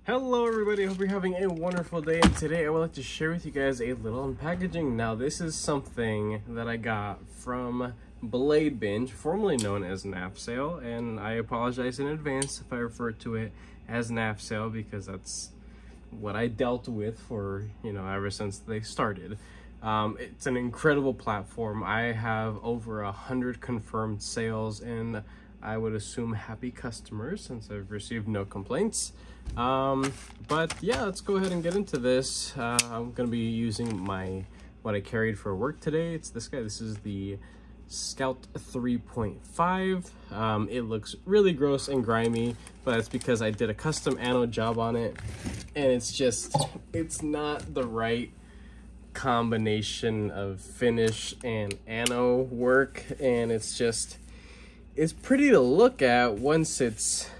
Hello everybody, hope you're having a wonderful day, and today I would like to share with you guys a little unpackaging. Now this is something that I got from Blade Binge, formerly known as NAF and I apologize in advance if I refer to it as NAF because that's what I dealt with for, ever since they started. It's an incredible platform. I have over 100 confirmed sales and I would assume happy customers since I've received no complaints. But yeah, let's go ahead and get into this. I'm gonna be using what I carried for work today. It's this guy. This is the Scout 3.5. It looks really gross and grimy, but that's because I did a custom anode job on it, and it's not the right combination of finish and ano work, and it's pretty to look at once it's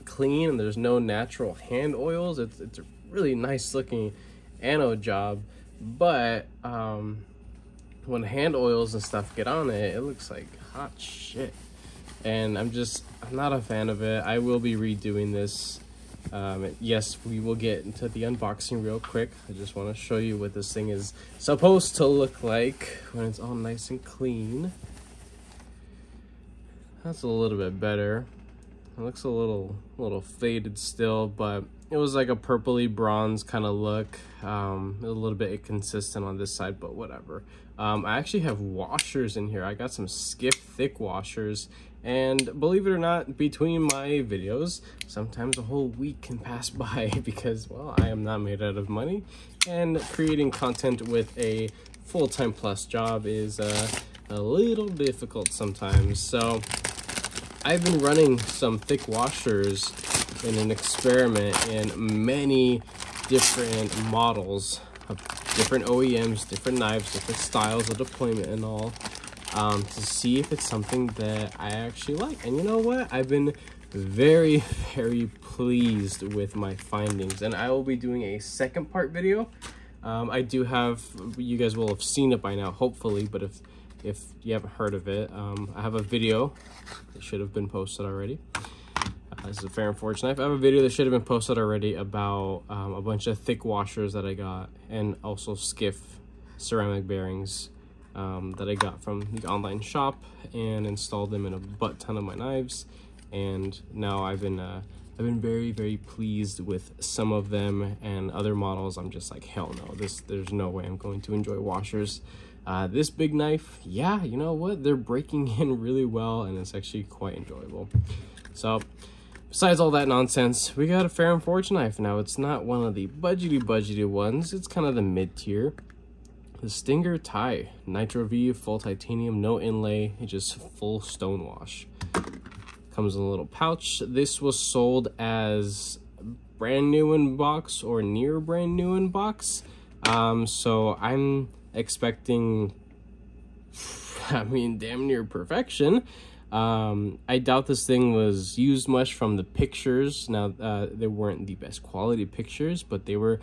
clean and there's no natural hand oils. It's a really nice looking anode job, but when hand oils and stuff get on it, it looks like hot shit, and I'm not a fan of it. I will be redoing this. Yes, we will get into the unboxing real quick. I just want to show you what this thing is supposed to look like when it's all nice and clean. That's a little bit better. It looks a little faded still, but it was like a purpley bronze kind of look. A little bit inconsistent on this side, but whatever. I actually have washers in here. I got some Skiff thick washers, and believe it or not, between my videos, sometimes a whole week can pass by because, well, I am not made out of money, and creating content with a full-time plus job is a little difficult sometimes. So I've been running some thick washers in an experiment in many different models of different OEMs, different knives, different styles of deployment and all, to see if it's something that I actually like. And you know what? I've been very, very pleased with my findings, and I will be doing a second part video. I do have, you guys will have seen it by now, hopefully, but if you haven't heard of it, I have a video that should have been posted already. This is a Fair & Forge knife. I have a video that should have been posted already about a bunch of thick washers that I got, and also Skiff ceramic bearings that I got from the online shop and installed them in a butt ton of my knives. And now I've been very, very pleased with some of them, and other models I'm just like, hell no, there's no way I'm going to enjoy washers. This big knife, yeah, you know what? They're breaking in really well, and it's actually quite enjoyable. So, besides all that nonsense, we got a Fair & Forge knife. Now, it's not one of the budgety ones. It's kind of the mid-tier. The Stinger Tie, Nitro V, full titanium, no inlay, it's just full stonewash. Comes in a little pouch. This was sold as brand new in box or near brand new in box. So I'm expecting, damn near perfection. I doubt this thing was used much from the pictures. Now, they weren't the best quality pictures, but they were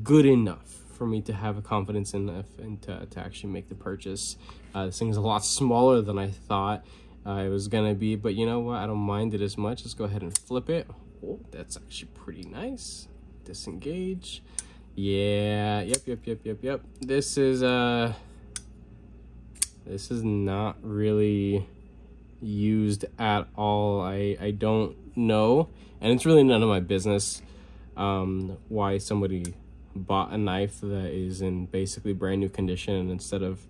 good enough for me to have a confidence enough and to actually make the purchase. This thing's a lot smaller than I thought it was gonna be, but you know what? I don't mind it as much. Let's go ahead and flip it. Oh, that's actually pretty nice. Disengage. Yeah, yep. This is not really used at all. I don't know, and it's really none of my business why somebody bought a knife that is in basically brand new condition, and instead of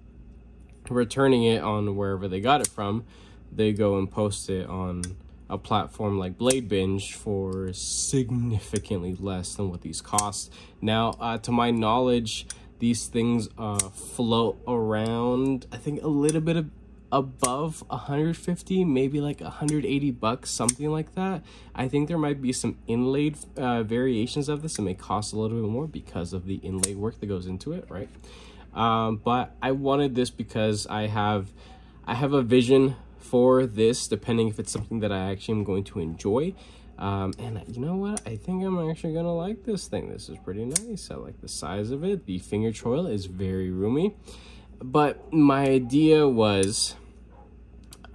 returning it on wherever they got it from, they go and post it on a platform like Blade Binge for significantly less than what these cost. Now, to my knowledge, these things float around, I think, a little bit above 150, maybe like 180 bucks, something like that. I think there might be some inlaid variations of this. It may cost a little bit more because of the inlay work that goes into it, right? But I wanted this because I have a vision for this, depending if it's something that I actually am going to enjoy. And you know what? I think I'm actually gonna like this thing. This is pretty nice. I like the size of it. The finger choil is very roomy. But my idea was,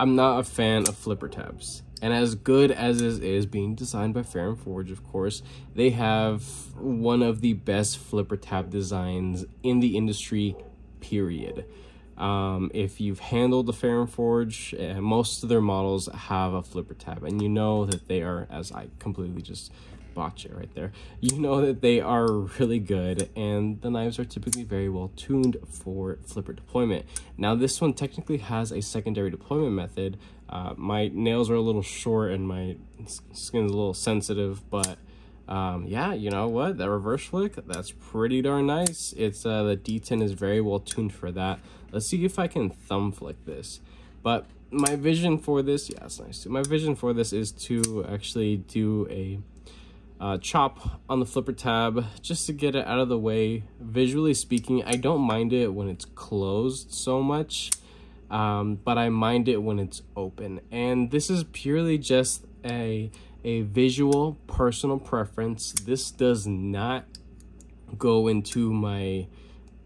I'm not a fan of flipper tabs. And as good as it is being designed by Fair & Forge, of course, they have one of the best flipper tab designs in the industry, period. If you've handled the Fair & Forge, most of their models have a flipper tab, and you know that they are, as I completely just botch it right there, you know that they are really good, and the knives are typically very well tuned for flipper deployment. Now this one technically has a secondary deployment method. My nails are a little short and my skin's a little sensitive, but yeah, you know what, that reverse flick, that's pretty darn nice. It's the D10 is very well tuned for that. Let's see if I can thumb flick this. But my vision for this, yeah, it's nice too. My vision for this is to actually do a chop on the flipper tab just to get it out of the way. Visually speaking, I don't mind it when it's closed so much, but I mind it when it's open. And this is purely just a visual personal preference. This does not go into my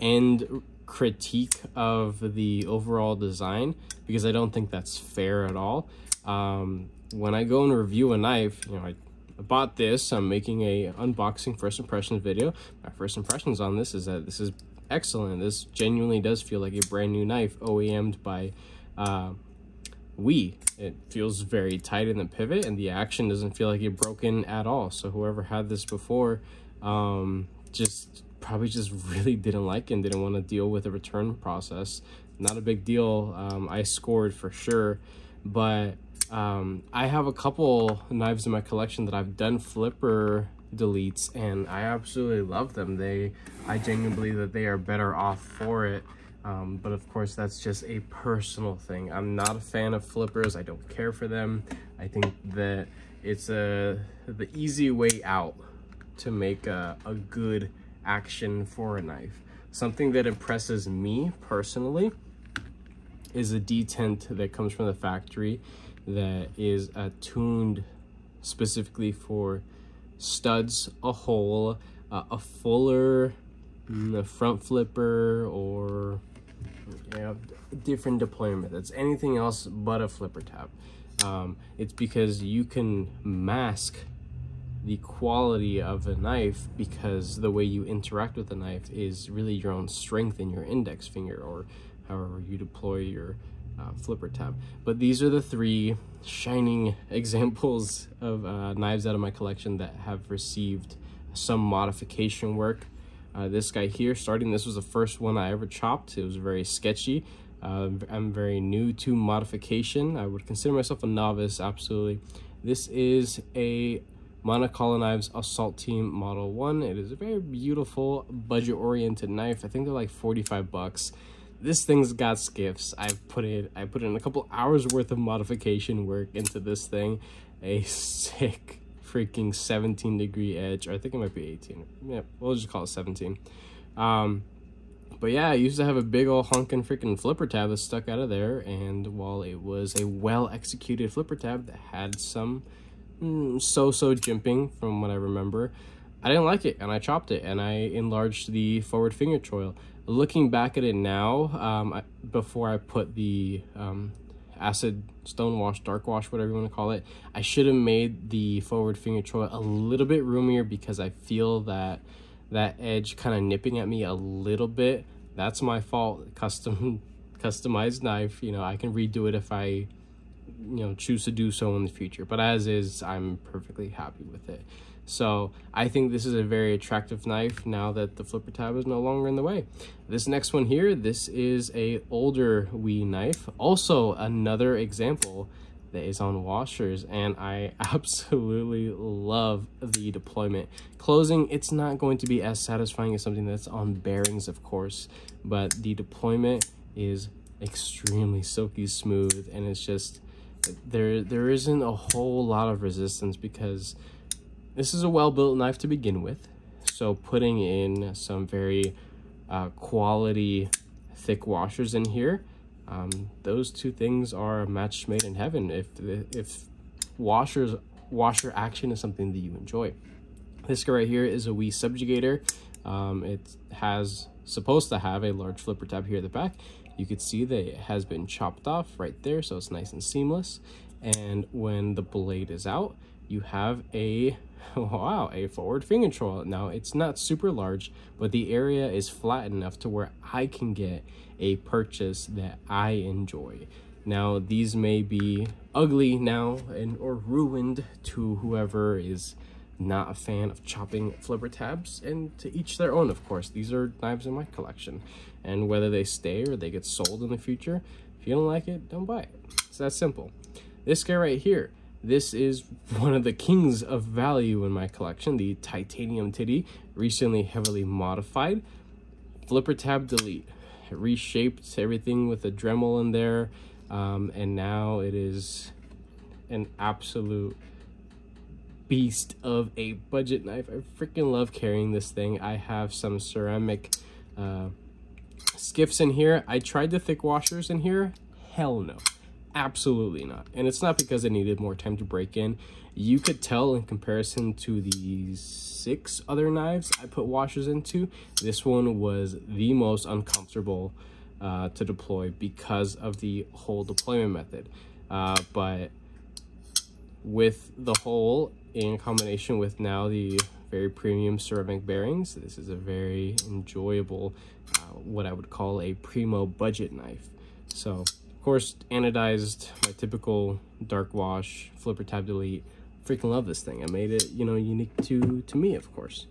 end critique of the overall design, because I don't think that's fair at all. When I go and review a knife, you know, I bought this, I'm making a unboxing first impressions video. My first impressions on this is that this is excellent. This genuinely does feel like a brand new knife, OEM'd by WE. It feels very tight in the pivot, and the action doesn't feel like it broken at all. So whoever had this before probably just really didn't like it and didn't want to deal with the return process. Not a big deal. I scored for sure, but I have a couple knives in my collection that I've done flipper deletes, and I absolutely love them. I genuinely believe that they are better off for it. But of course, that's just a personal thing. I'm not a fan of flippers. I don't care for them. I think that it's the easy way out to make a good action for a knife. Something that impresses me personally is a detent that comes from the factory that is tuned specifically for studs, a hole, a fuller front flipper, or different deployment. That's anything else but a flipper tab. It's because you can mask the quality of a knife, because the way you interact with the knife is really your own strength in your index finger, or however you deploy your flipper tab. But these are the three shining examples of knives out of my collection that have received some modification work. This guy here, this was the first one I ever chopped. It was very sketchy. I'm very new to modification. I would consider myself a novice, absolutely. This is a Monocolor Knives Assault Team Model 1. It is a very beautiful, budget-oriented knife. I think they're like 45 bucks. This thing's got skiffs. I put in a couple hours worth of modification work into this thing. A sick freaking 17-degree edge, or I think it might be 18. Yeah, we'll just call it 17. But yeah, I used to have a big old honking freaking flipper tab that stuck out of there, and while it was a well-executed flipper tab that had some so-so jimping from what I remember, I didn't like it, and I chopped it, and I enlarged the forward finger choil. Looking back at it now, before I put the acid stone wash, dark wash, whatever you want to call it, I should have made the forward finger choil a little bit roomier, because I feel that edge kind of nipping at me a little bit. That's my fault. Customized knife, you know, I can redo it if I choose to do so in the future, but as is, I'm perfectly happy with it. So I think this is a very attractive knife now that the flipper tab is no longer in the way. This next one here, this is a older WE knife, also another example that is on washers, and I absolutely love the deployment. Closing, it's not going to be as satisfying as something that's on bearings, of course, but the deployment is extremely silky smooth, and it's just there isn't a whole lot of resistance, because this is a well-built knife to begin with. So putting in some very quality thick washers in here, those two things are a match made in heaven. If washer action is something that you enjoy. This guy right here is a WE subjugator. It has supposed to have a large flipper tab here at the back. You could see that it has been chopped off right there, so it's nice and seamless. And when the blade is out, you have a wow, a forward finger control. Now it's not super large, but the area is flat enough to where I can get a purchase that I enjoy. Now these may be ugly now or ruined to whoever is not a fan of chopping flipper tabs, and to each their own, of course. These are knives in my collection, and whether they stay or they get sold in the future, if you don't like it, don't buy it. It's that simple. This guy right here, this is one of the kings of value in my collection, the Titanium Titty, recently heavily modified. Flipper tab delete. It reshaped everything with a Dremel in there, and now it is an absolute beast of a budget knife. I freaking love carrying this thing. I have some ceramic skiffs in here. I tried the thick washers in here. Hell no. Absolutely not. And it's not because I needed more time to break in. You could tell in comparison to the 6 other knives I put washers into, this one was the most uncomfortable to deploy because of the whole deployment method. But with the hole in combination with now the very premium ceramic bearings, this is a very enjoyable, what I would call a primo budget knife. So of course, anodized, my typical dark wash, flipper tab delete. Freaking love this thing. I made it, you know, unique to me, of course.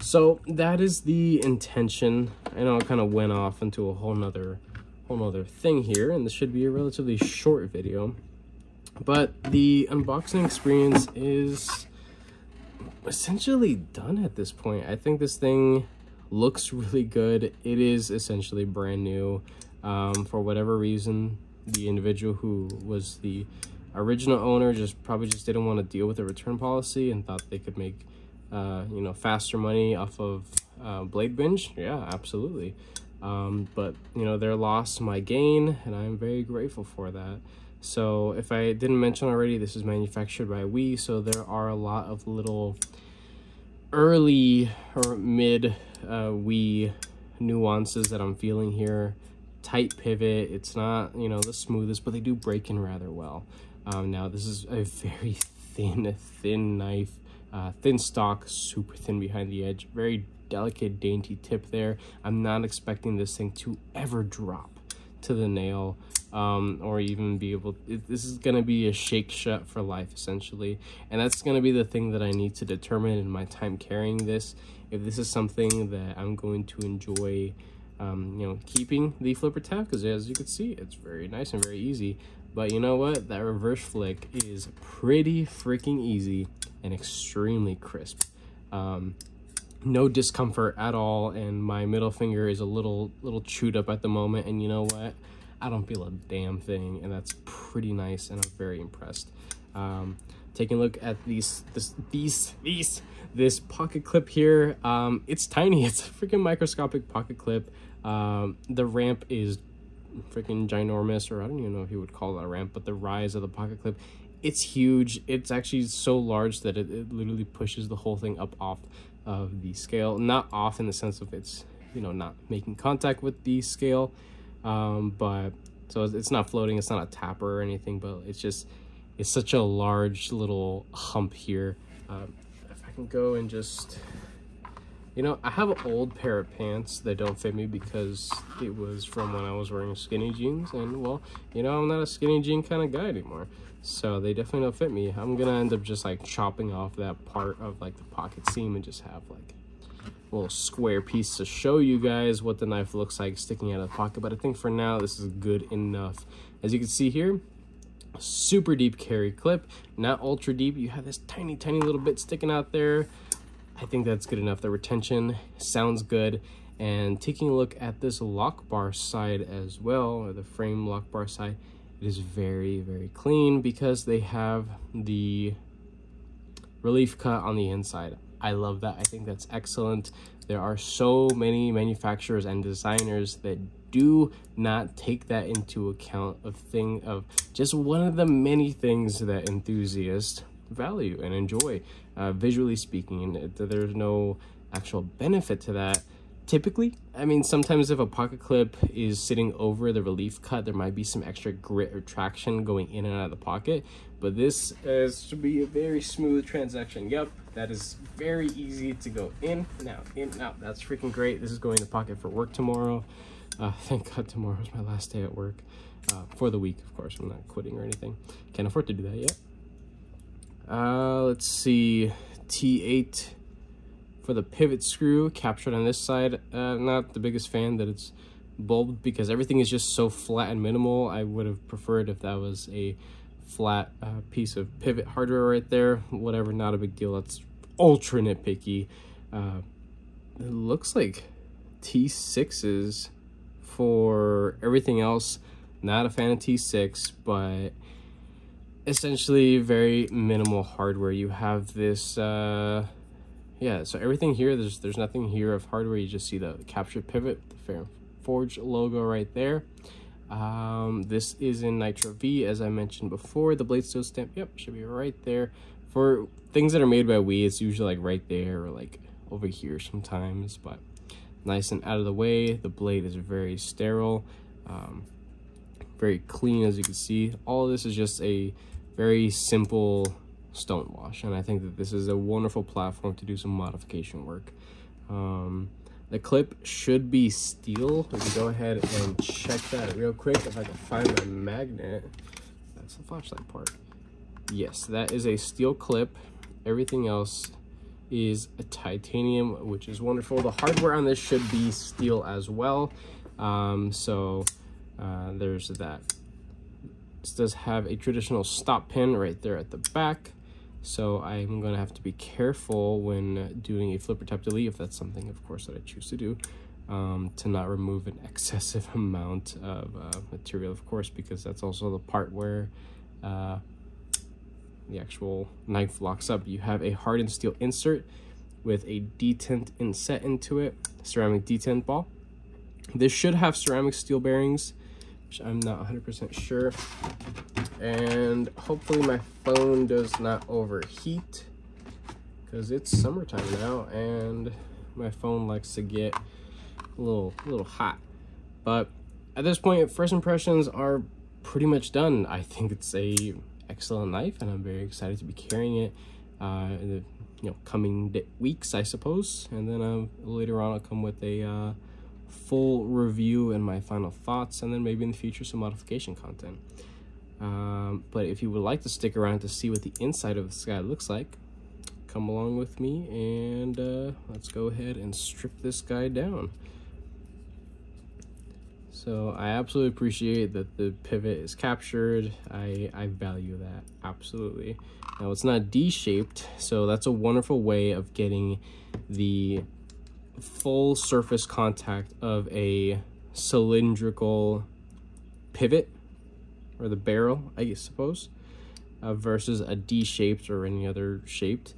So that is the intention. I know I kind of went off into a whole nother thing here, and this should be a relatively short video. But the unboxing experience is essentially done at this point. I think this thing looks really good. It is essentially brand new. For whatever reason, the individual who was the original owner probably just didn't want to deal with the return policy and thought they could make you know, faster money off of Blade Binge. Yeah, absolutely. But you know, their loss, my gain, and I'm very grateful for that. So if I didn't mention already, this is manufactured by WE, so there are a lot of little early or mid WE nuances that I'm feeling here. Tight pivot, it's not, you know, the smoothest, but they do break in rather well. Now this is a very thin knife, thin stock, super thin behind the edge, very delicate, dainty tip there. I'm not expecting this thing to ever drop to the nail, or even be able, this is going to be a shake shut for life essentially, and that's going to be the thing that I need to determine in my time carrying this, if this is something that I'm going to enjoy, you know, keeping the flipper tab, because as you can see, it's very nice and very easy. But you know what, that reverse flick is pretty freaking easy and extremely crisp. No discomfort at all, and my middle finger is a little chewed up at the moment, and you know what, I don't feel a damn thing, and that's pretty nice, and I'm very impressed. Taking a look at this pocket clip here, it's tiny. It's a freaking microscopic pocket clip. The ramp is freaking ginormous, or I don't even know if you would call that a ramp, but the rise of the pocket clip, it's huge. It's actually so large that it literally pushes the whole thing up off of the scale. Not off in the sense of it's, you know, not making contact with the scale, but so it's not floating, it's not a tapper or anything, but it's just, it's such a large little hump here. If I can go and just, you know, I have an old pair of pants that don't fit me because it was from when I was wearing skinny jeans, and well, you know, I'm not a skinny jean kind of guy anymore, so they definitely don't fit me. I'm gonna end up just like chopping off that part of like the pocket seam and just have like a little square piece to show you guys what the knife looks like sticking out of the pocket. But I think for now this is good enough. As you can see here, super deep carry clip, not ultra deep. You have this tiny little bit sticking out there. I think that's good enough. The retention sounds good. And taking a look at this lock bar side as well, or the frame lock bar side, it is very clean because they have the relief cut on the inside. I love that. I think that's excellent. There are so many manufacturers and designers that do not take that into account, of just one of the many things that enthusiasts value and enjoy, visually speaking. And there's no actual benefit to that. typically, I mean, sometimes if a pocket clip is sitting over the relief cut, there might be some extra grit or traction going in and out of the pocket, but this should be a very smooth transaction. Yep, that is very easy to go in and out. That's freaking great. This is going in the pocket for work tomorrow. Thank God tomorrow's my last day at work, for the week, of course. I'm not quitting or anything. Can't afford to do that yet. Let's see, T8 for the pivot screw, captured on this side. Not the biggest fan that it's bulbed because everything is just so flat and minimal. I would have preferred if that was a flat piece of pivot hardware right there. Whatever, not a big deal. That's ultra nitpicky. It looks like T6s for everything else. Not a fan of T6, but essentially very minimal hardware. You have this yeah, so everything here, there's nothing here of hardware. You just see the captured pivot, the Fair Forge logo right there. This is in Nitro V, as I mentioned before. The blade steel stamp, yep, should be right there. For things that are made by WE, it's usually like right there or like over here sometimes, but nice and out of the way. The blade is very sterile, very clean, as you can see. All of this is just a very simple stone wash, and I think that this is a wonderful platform to do some modification work. The clip should be steel. We can go ahead and check that real quick if I can find my magnet. That's the flashlight part. Yes, that is a steel clip. Everything else is a titanium, which is wonderful. The hardware on this should be steel as well. There's that. This does have a traditional stop pin right there at the back. So I'm going to have to be careful when doing a flipper tap delete, if that's something, of course, that I choose to do, to not remove an excessive amount of material, of course, because that's also the part where the actual knife locks up. You have a hardened steel insert with a detent inset into it, ceramic detent ball. This should have ceramic steel bearings, which I'm not 100% sure. And hopefully my phone does not overheat, because it's summertime now and my phone likes to get a little hot. But at this point, first impressions are pretty much done. I think it's a excellent knife, and I'm very excited to be carrying it in the coming weeks, I suppose. And then later on I'll come with a full review and my final thoughts, and then maybe in the future some modification content. But if you would like to stick around to see what the inside of this guy looks like, come along with me, and let's go ahead and strip this guy down. So I absolutely appreciate that the pivot is captured. I value that, absolutely. Now it's not D-shaped, so that's a wonderful way of getting the full surface contact of a cylindrical pivot, or the barrel, I suppose, versus a D-shaped or any other shaped.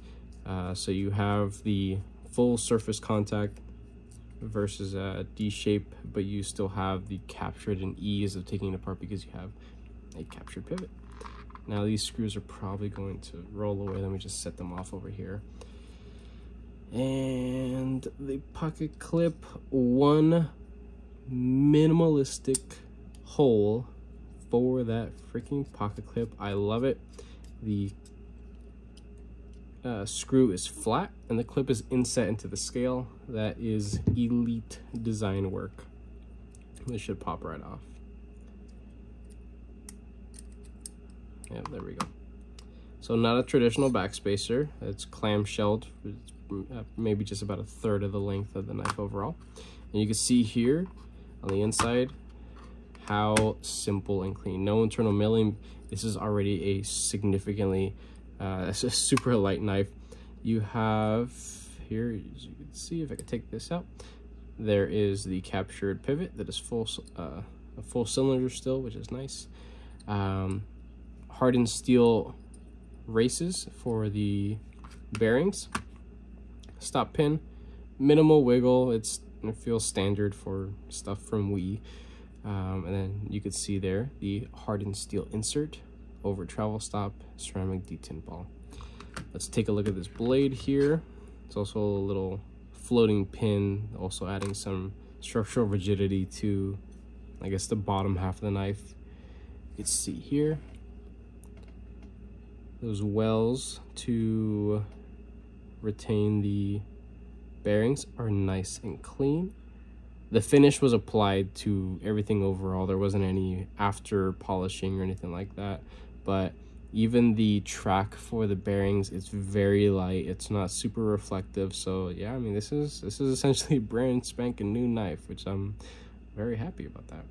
So you have the full surface contact versus a D-shape, but you still have the captured and ease of taking it apart because you have a captured pivot. Now these screws are probably going to roll away. Let me just set them off over here. And the pocket clip, one minimalistic hole for that freaking pocket clip. I love it. The screw is flat and the clip is inset into the scale. That is elite design work. This should pop right off. Yeah, there we go. So not a traditional backspacer. It's clamshelled. It's maybe just about a third of the length of the knife overall. And you can see here on the inside how simple and clean. No internal milling. This is already a significantly a super light knife. You have here, as you can see, if I can take this out, there is the captured pivot that is a full cylinder still, which is nice. Hardened steel races for the bearings. Stop pin, minimal wiggle. It feels standard for stuff from WE. And then you can see there the hardened steel insert over travel stop, ceramic detent ball. Let's take a look at this blade here. It's also a little floating pin, also adding some structural rigidity to, I guess, the bottom half of the knife. You can see here those wells to retain the bearings are nice and clean. The finish was applied to everything overall. There wasn't any after polishing or anything like that, but even the track for the bearings is very light. It's not super reflective. So yeah, I mean, this is essentially a brand spanking new knife, which I'm very happy about that.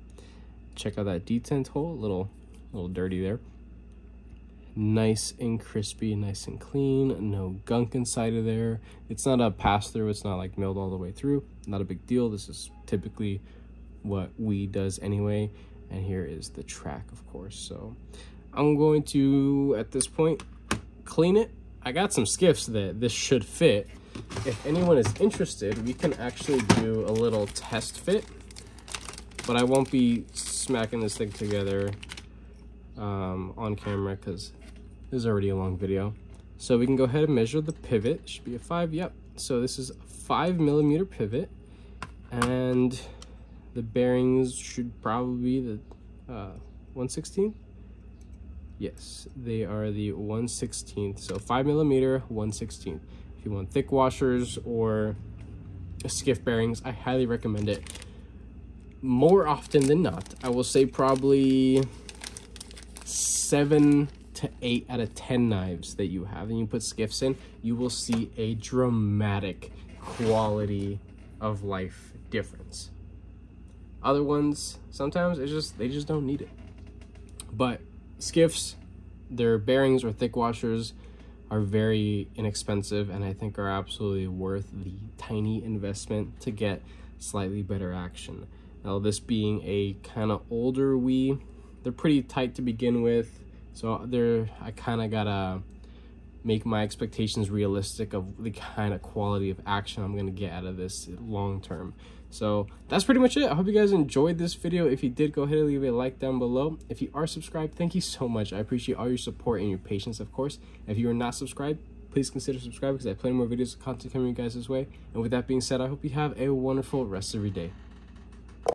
Check out that detent hole, a little dirty there. Nice and crispy, nice and clean, no gunk inside of there. It's not a pass-through, it's not like milled all the way through. Not a big deal. This is typically what we does anyway. And here is the track, of course. So I'm going to, at this point, clean it. I got some skiffs that this should fit. If anyone is interested, we can actually do a little test fit, but I won't be smacking this thing together on camera because this is already a long video. So we can go ahead and measure the pivot. It should be a 5, yep. So this is a 5mm pivot, and the bearings should probably be the 1/16. Yes, they are the 1/16. So 5mm, 1/16. If you want thick washers or skiff bearings, I highly recommend it. More often than not, I will say probably 7 to 8 out of 10 knives that you have and you put skiffs in, you will see a dramatic quality of life difference. Other ones, sometimes they just don't need it. But skiffs, their bearings or thick washers are very inexpensive, and I think are absolutely worth the tiny investment to get slightly better action. Now, this being a kind of older Wii, they're pretty tight to begin with, so I kind of gotta make my expectations realistic of the kind of quality of action I'm gonna get out of this long term. So that's pretty much it. I hope you guys enjoyed this video. If you did, go ahead and leave a like down below. If you are subscribed, thank you so much. I appreciate all your support and your patience, of course. If you are not subscribed, please consider subscribing because I have plenty more videos and content coming you guys this way. And with that being said, I hope you have a wonderful rest of your day.